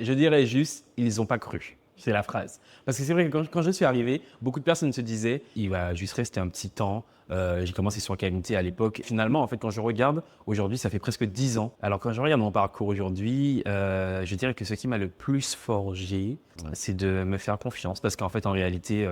Je dirais juste, ils n'ont pas cru. C'est la phrase. Parce que c'est vrai que quand je suis arrivé, beaucoup de personnes se disaient, il va juste rester un petit temps. J'ai commencé sur KMT à l'époque. Finalement, en fait, quand je regarde, aujourd'hui, ça fait presque 10 ans. Alors, quand je regarde mon parcours aujourd'hui, je dirais que ce qui m'a le plus forgé, c'est de me faire confiance. Parce qu'en fait, en réalité,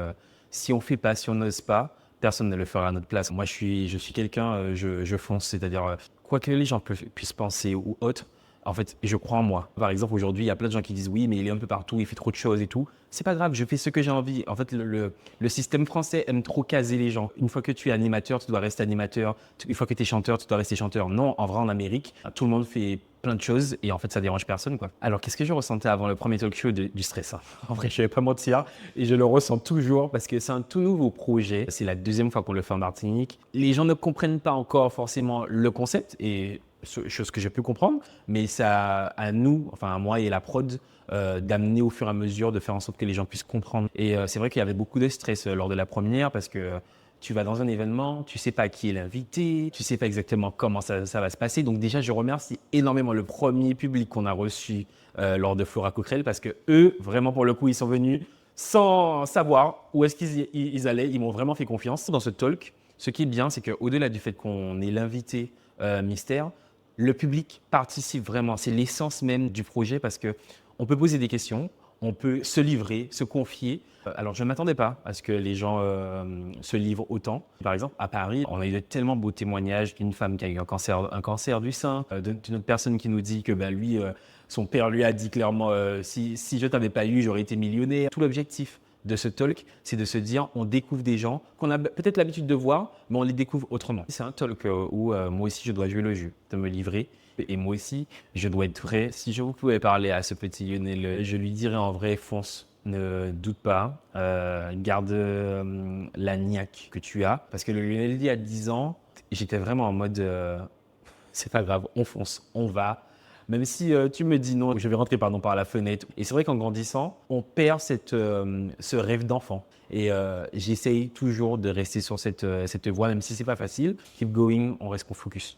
si on ne fait pas, si on n'ose pas, personne ne le fera à notre place. Moi, je suis quelqu'un, je fonce. C'est-à-dire, quoi que les gens puissent penser ou autre, en fait, je crois en moi. Par exemple, aujourd'hui, il y a plein de gens qui disent oui, mais il est un peu partout, il fait trop de choses et tout. C'est pas grave, je fais ce que j'ai envie. En fait, le système français aime trop caser les gens. Une fois que tu es animateur, tu dois rester animateur. Une fois que tu es chanteur, tu dois rester chanteur. Non, en vrai, en Amérique, tout le monde fait plein de choses et en fait, ça dérange personne, quoi. Alors, qu'est-ce que je ressentais avant le premier talk show du stress, hein. En vrai, je vais pas mentir et je le ressens toujours parce que c'est un tout nouveau projet. C'est la deuxième fois qu'on le fait en Martinique. Les gens ne comprennent pas encore forcément le concept et chose que j'ai pu comprendre, mais c'est à nous, enfin à moi et la prod, d'amener au fur et à mesure, de faire en sorte que les gens puissent comprendre. Et c'est vrai qu'il y avait beaucoup de stress lors de la première parce que tu vas dans un événement, tu sais pas qui est l'invité, tu sais pas exactement comment ça va se passer. Donc déjà, je remercie énormément le premier public qu'on a reçu lors de Flora Coquerel parce que eux, vraiment pour le coup, ils sont venus sans savoir où est-ce qu'ils allaient. Ils m'ont vraiment fait confiance dans ce talk. Ce qui est bien, c'est qu'au-delà du fait qu'on est l'invité mystère, le public participe vraiment. C'est l'essence même du projet parce que on peut poser des questions, on peut se livrer, se confier. Alors, je ne m'attendais pas à ce que les gens se livrent autant. Par exemple, à Paris, on a eu de tellement beaux témoignages d'une femme qui a eu un cancer du sein, d'une autre personne qui nous dit que lui, son père lui a dit clairement si je ne t'avais pas eu, j'aurais été millionnaire. Tout l'objectif de ce talk, c'est de se dire on découvre des gens qu'on a peut-être l'habitude de voir, mais on les découvre autrement. C'est un talk où moi aussi je dois jouer le jeu, de me livrer. Et moi aussi, je dois être vrai. Si je vous pouvais parler à ce petit Lionel, je lui dirais en vrai, fonce. Ne doute pas, garde la niaque que tu as. Parce que le Lionel dit à 10 ans, j'étais vraiment en mode, c'est pas grave, on fonce, on va. Même si tu me dis non, je vais rentrer par la fenêtre. Et c'est vrai qu'en grandissant, on perd ce rêve d'enfant. Et j'essaye toujours de rester sur cette voie, même si c'est pas facile. Keep going, on reste focus.